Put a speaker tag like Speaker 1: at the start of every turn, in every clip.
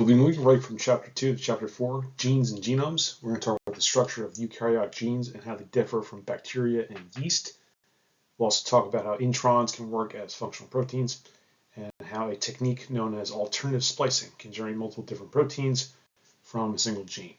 Speaker 1: We'll be moving right from Chapter 2 to Chapter 4, Genes and Genomes. We're going to talk about the structure of eukaryotic genes and how they differ from bacteria and yeast. We'll also talk about how introns can work as functional proteins and how a technique known as alternative splicing can generate multiple different proteins from a single gene.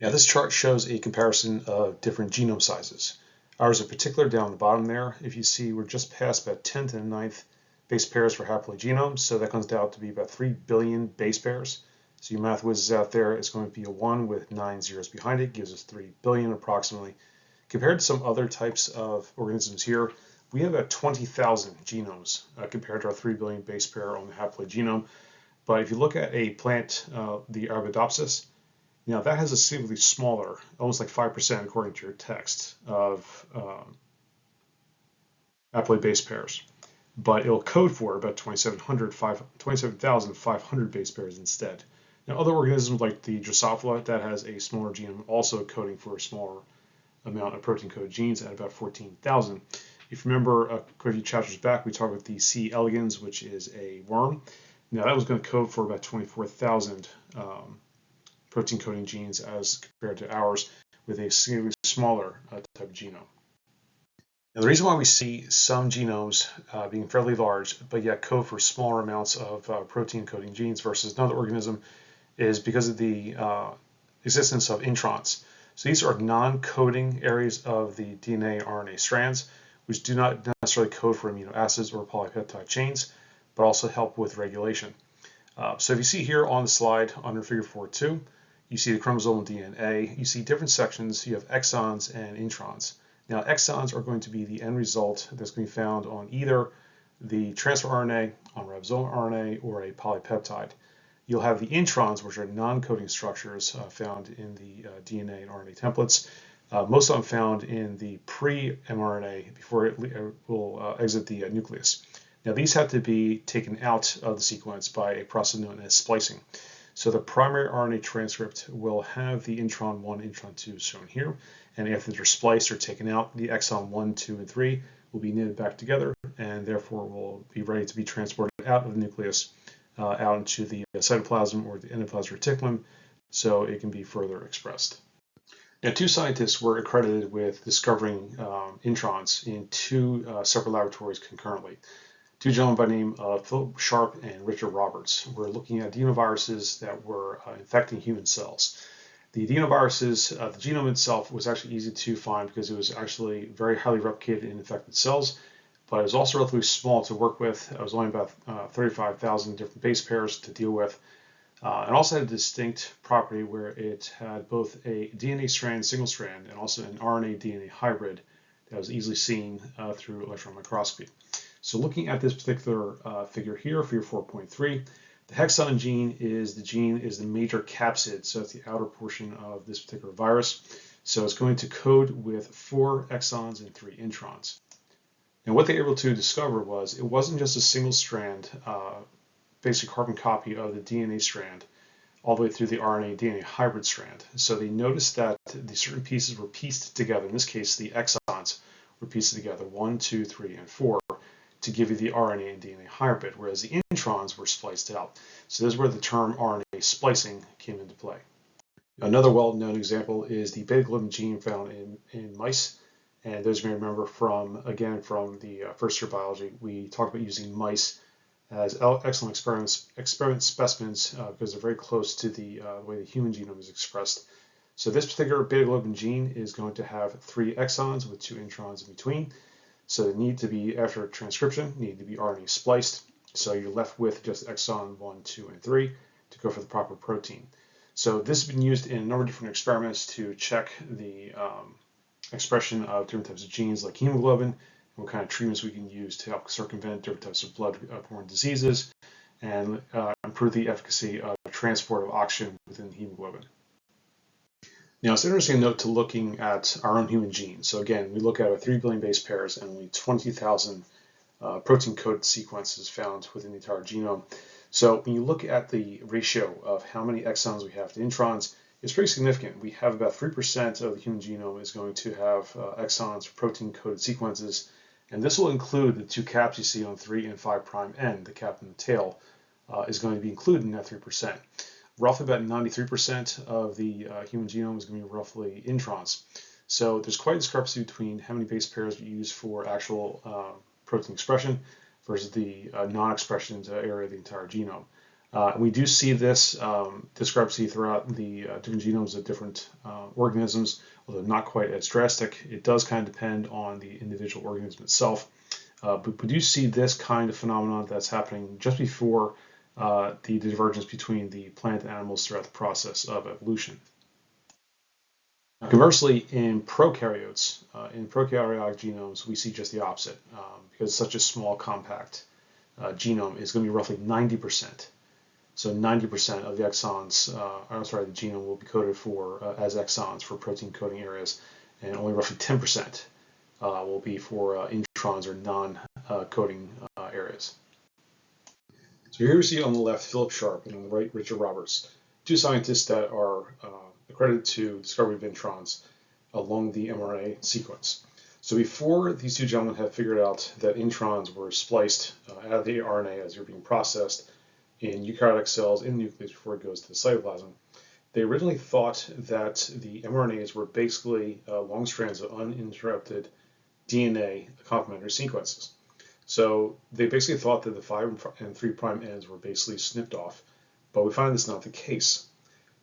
Speaker 1: Now this chart shows a comparison of different genome sizes. Ours in particular down the bottom there, if you see we're just past about 10 to the 9th base pairs for haploid genomes, so that comes out to be about 3 billion base pairs. So you math whizzes out there, it's going to be a 1 with 9 zeros behind it, gives us 3 billion approximately. Compared to some other types of organisms here, we have about 20,000 genomes compared to our 3 billion base pair on the haploid genome. But if you look at a plant, the Arabidopsis, now that has a significantly smaller, almost like 5% according to your text, of haploid base pairs. But it'll code for about 27,500 base pairs instead. Now other organisms like the Drosophila, that has a smaller genome, also coding for a smaller amount of protein coded genes at about 14,000. If you remember quite a few chapters back, we talked about the C. elegans, which is a worm. Now that was going to code for about 24,000 protein coding genes as compared to ours with a significantly smaller type of genome. Now, the reason why we see some genomes being fairly large, but yet code for smaller amounts of protein coding genes versus another organism is because of the existence of introns. So these are non-coding areas of the DNA RNA strands, which do not necessarily code for amino acids or polypeptide chains, but also help with regulation. So if you see here on the slide under figure 4.2, you see the chromosomal DNA, you see different sections, you have exons and introns. Now, exons are going to be the end result that's going to be found on either the transfer RNA, on ribosomal RNA, or a polypeptide. You'll have the introns, which are non-coding structures found in the DNA and RNA templates, most of them found in the pre-mRNA before it will exit the nucleus. Now, these have to be taken out of the sequence by a process known as splicing. So the primary RNA transcript will have the intron 1, intron 2 shown here, and after they're spliced or taken out, the exon 1, 2, and 3 will be knitted back together and therefore will be ready to be transported out of the nucleus, out into the cytoplasm or the endoplasmic reticulum, so it can be further expressed. Now, two scientists were accredited with discovering introns in two separate laboratories concurrently. Two gentlemen by the name of Philip Sharp and Richard Roberts were looking at adenoviruses that were infecting human cells. The adenoviruses, the genome itself was actually easy to find because it was actually very highly replicated in infected cells, but it was also relatively small to work with. It was only about 35,000 different base pairs to deal with, and also had a distinct property where it had both a DNA strand, single strand, and also an RNA-DNA hybrid that was easily seen through electron microscopy. So looking at this particular figure here, figure 4.3, the hexon gene is the major capsid, so it's the outer portion of this particular virus. So it's going to code with 4 exons and 3 introns. And what they were able to discover was it wasn't just a single strand, basic carbon copy of the DNA strand, all the way through the RNA-DNA hybrid strand. So they noticed that the certain pieces were pieced together. In this case, the exons were pieced together, 1, 2, 3, and 4. To give you the RNA and DNA hybrid, whereas the introns were spliced out. So this is where the term RNA splicing came into play. Another well-known example is the beta-globin gene found in mice. And those you may remember from the first year biology, we talked about using mice as excellent experiment specimens because they're very close to the way the human genome is expressed. So this particular beta-globin gene is going to have 3 exons with 2 introns in between. So they need to be, after transcription, need to be RNA spliced. So you're left with just exon 1, 2, and 3 to go for the proper protein. So this has been used in a number of different experiments to check the expression of different types of genes like hemoglobin, and what kind of treatments we can use to help circumvent different types of blood-borne diseases and improve the efficacy of transport of oxygen within the hemoglobin. Now, it's interesting to note to looking at our own human genes. So again, we look at our 3 billion base pairs and only 20,000 protein-coded sequences found within the entire genome. So when you look at the ratio of how many exons we have to introns, it's pretty significant. We have about 3% of the human genome is going to have exons for protein-coded sequences, and this will include the 2 caps you see on 3 and 5' end, the cap and the tail, is going to be included in that 3%. Roughly about 93% of the human genome is going to be roughly introns. So there's quite a discrepancy between how many base pairs we use for actual protein expression versus the non-expression area of the entire genome. We do see this discrepancy throughout the different genomes of different organisms, although not quite as drastic. It does kind of depend on the individual organism itself. But we do see this kind of phenomenon that's happening just before the divergence between the plant and animals throughout the process of evolution. Conversely, in prokaryotes, in prokaryotic genomes, we see just the opposite. Because such a small, compact genome is going to be roughly 90%. So 90% of the exons, the genome will be coded for as exons for protein coding areas, and only roughly 10% will be for introns or non-coding areas. So here we see on the left Philip Sharp and on the right Richard Roberts, two scientists that are accredited to discovery of introns along the mRNA sequence. So before these two gentlemen had figured out that introns were spliced out of the RNA as they're being processed in eukaryotic cells in the nucleus before it goes to the cytoplasm, they originally thought that the mRNAs were basically long strands of uninterrupted DNA complementary sequences. So they basically thought that the 5' and 3' ends were basically snipped off, but we find this not the case.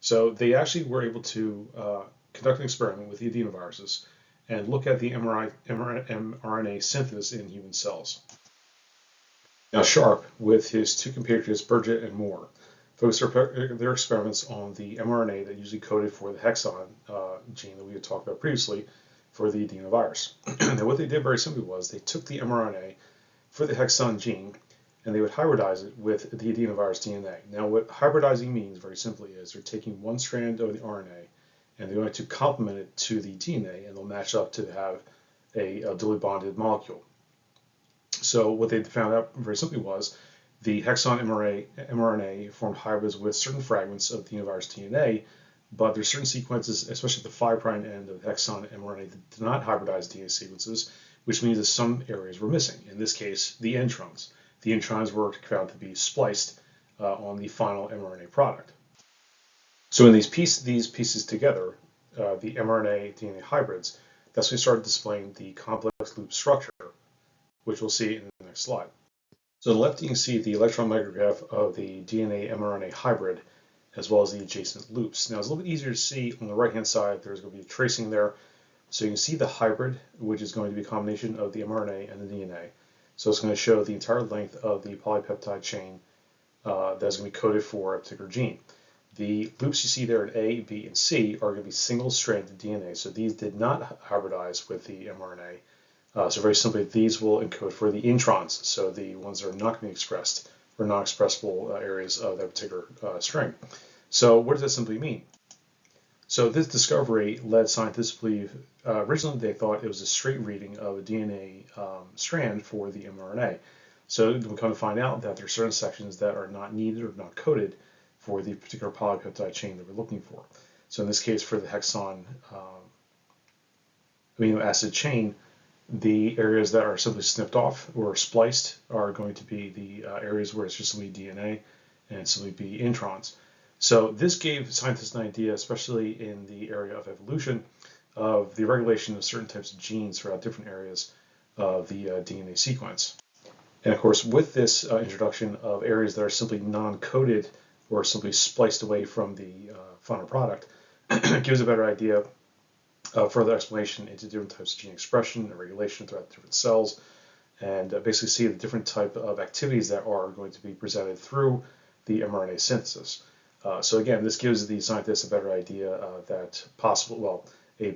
Speaker 1: So they actually were able to conduct an experiment with the adenoviruses and look at the mRNA synthesis in human cells. Now Sharp, with his two compatriots Burgett and Moore, focused their experiments on the mRNA that usually coded for the hexon gene that we had talked about previously for the adenovirus. Now what they did very simply was they took the mRNA for the hexon gene and they would hybridize it with the adenovirus DNA. Now what hybridizing means very simply is they're taking one strand of the RNA and they're going to complement it to the DNA and they'll match up to have a dually bonded molecule. So what they found out very simply was the hexon mRNA formed hybrids with certain fragments of the adenovirus DNA, but there's certain sequences, especially at the 5' end of the hexon mRNA, that do not hybridize DNA sequences, which means that some areas were missing. In this case, the introns. The introns were found to be spliced on the final mRNA product. So in these pieces together, the mRNA DNA hybrids, that's when we started displaying the complex loop structure, which we'll see in the next slide. So on the left, you can see the electron micrograph of the DNA mRNA hybrid, as well as the adjacent loops. Now it's a little bit easier to see on the right-hand side. There's going to be a tracing there. So you can see the hybrid, which is going to be a combination of the mRNA and the DNA. So it's going to show the entire length of the polypeptide chain that's going to be coded for a particular gene. The loops you see there in A, B, and C are going to be single-stranded DNA. So these did not hybridize with the mRNA. So very simply, these will encode for the introns, so the ones that are not going to be expressed or non-expressible areas of that particular string. So what does that simply mean? So this discovery led scientists to believe, originally they thought it was a straight reading of a DNA strand for the mRNA. So we come to find out that there are certain sections that are not needed or not coded for the particular polypeptide chain that we're looking for. So in this case, for the hexon amino acid chain, the areas that are simply snipped off or spliced are going to be the areas where it's just simply DNA and simply be introns. So this gave scientists an idea, especially in the area of evolution, of the regulation of certain types of genes throughout different areas of the DNA sequence. And of course, with this introduction of areas that are simply non-coded or simply spliced away from the final product, it gives a better idea of further explanation into different types of gene expression and regulation throughout different cells, and basically see the different type of activities that are going to be presented through the mRNA synthesis. So again, this gives the scientists a better idea a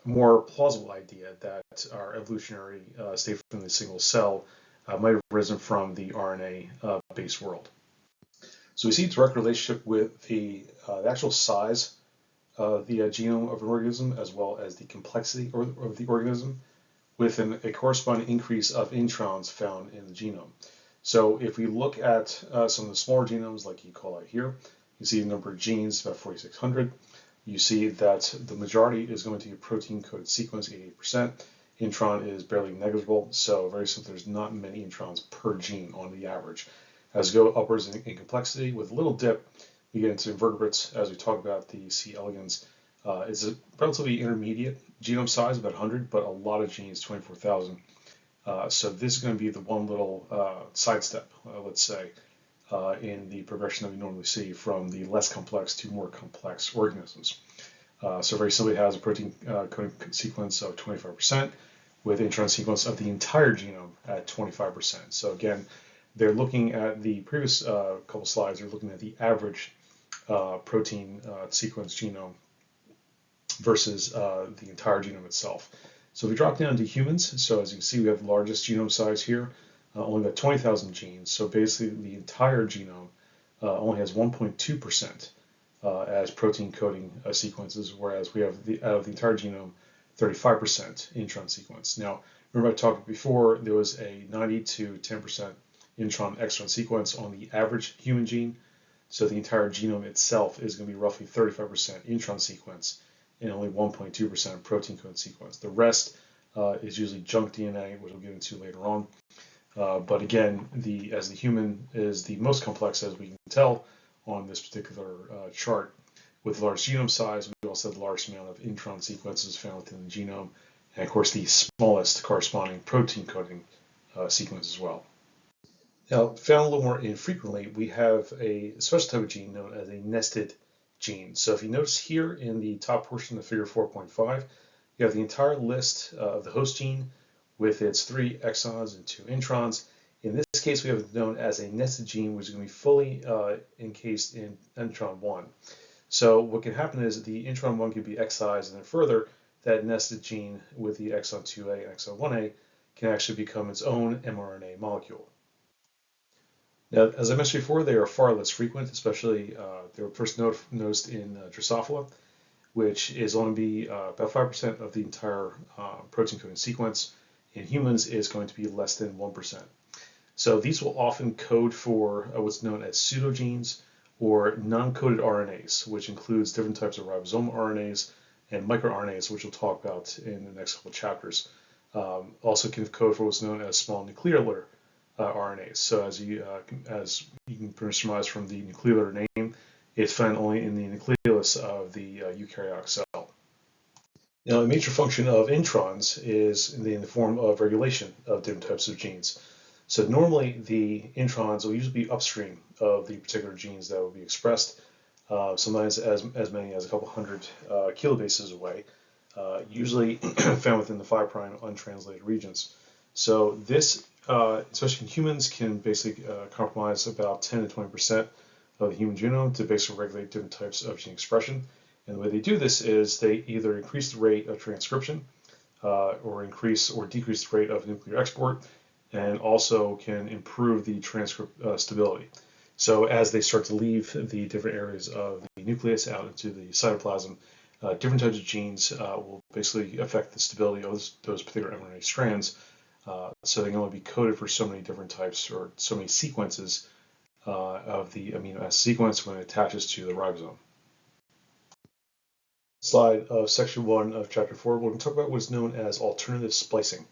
Speaker 1: more plausible idea that our evolutionary state from the single cell might have arisen from the RNA-based world. So we see a direct relationship with the actual size of the genome of an organism, as well as the complexity of the organism, with a corresponding increase of introns found in the genome. So if we look at some of the smaller genomes, like you call out here, you see the number of genes, about 4,600. You see that the majority is going to be a protein-coded sequence, 88%. Intron is barely negligible, so very simply, there's not many introns per gene on the average. As you go upwards in complexity, with a little dip, we get into invertebrates. As we talk about the C. elegans, it's a relatively intermediate genome size, about 100, but a lot of genes, 24,000. So this is going to be the one little sidestep, let's say, in the progression that we normally see from the less complex to more complex organisms. So very simply, it has a protein coding sequence of 25%, with intron sequence of the entire genome at 25%. So again, they're looking at the previous couple slides, they're looking at the average protein sequence genome versus the entire genome itself. So if we drop down to humans, so as you can see, we have the largest genome size here, only about 20,000 genes. So basically, the entire genome only has 1.2% as protein coding sequences, whereas we have out of the entire genome, 35% intron sequence. Now, remember I talked before, there was a 90 to 10% intron extron sequence on the average human gene. So the entire genome itself is going to be roughly 35% intron sequence and only 1.2% protein code sequence. The rest is usually junk DNA, which we'll get into later on. But again, as the human is the most complex, as we can tell on this particular chart, with large genome size, we also have the largest amount of intron sequences found within the genome, and of course the smallest corresponding protein coding sequence as well. Now, found a little more infrequently, we have a special type of gene known as a nested gene. So if you notice here in the top portion of figure 4.5, you have the entire list of the host gene with its 3 exons and 2 introns. In this case, we have it known as a nested gene, which is going to be fully encased in intron 1. So what can happen is the intron 1 can be excised, and then further, that nested gene with the exon 2A and exon 1A can actually become its own mRNA molecule. Now, as I mentioned before, they are far less frequent, especially they were first noticed in Drosophila, which is only be about 5% of the entire protein coding sequence. In humans, is going to be less than 1%. So these will often code for what's known as pseudogenes or non-coded RNAs, which includes different types of ribosomal RNAs and microRNAs, which we'll talk about in the next couple of chapters. Also can code for what's known as small nuclear RNAs. So as you can surmise from the nuclear name, it's found only in the nucleolus of the eukaryotic cell. Now, a major function of introns is in the form of regulation of different types of genes. So normally the introns will usually be upstream of the particular genes that will be expressed, sometimes as many as a couple hundred kilobases away, usually found within the 5' untranslated regions. So this, especially in humans, can basically compromise about 10 to 20% of the human genome to basically regulate different types of gene expression. And the way they do this is they either increase the rate of transcription or increase or decrease the rate of nuclear export, and also can improve the transcript stability. So as they start to leave the different areas of the nucleus out into the cytoplasm, different types of genes will basically affect the stability of those particular mRNA strands. So they can only be coded for so many different types or so many sequences of the amino acid sequence when it attaches to the ribosome. Slide of section 1 of chapter 4, we're going to talk about what's known as alternative splicing.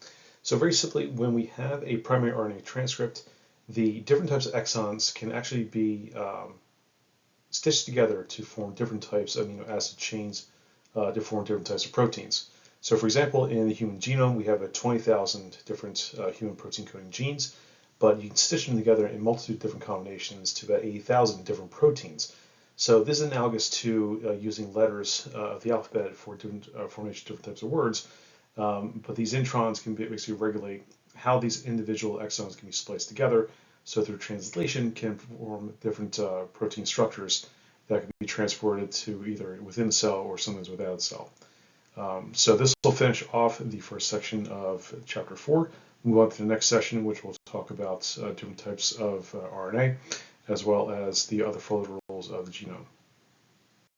Speaker 1: So very simply, when we have a primary RNA transcript, the different types of exons can actually be stitched together to form different types of amino acid chains to form different types of proteins. So for example, in the human genome, we have 20,000 different human protein coding genes, but you can stitch them together in a multitude of different combinations to about 80,000 different proteins. So this is analogous to using letters of the alphabet for different formation of different types of words, but these introns can basically regulate how these individual exons can be spliced together, so through translation can form different protein structures that can be transported to either within the cell or sometimes without the cell. So this will finish off the first section of chapter 4. Move on to the next session, which will talk about different types of RNA, as well as the other folded rules of the genome.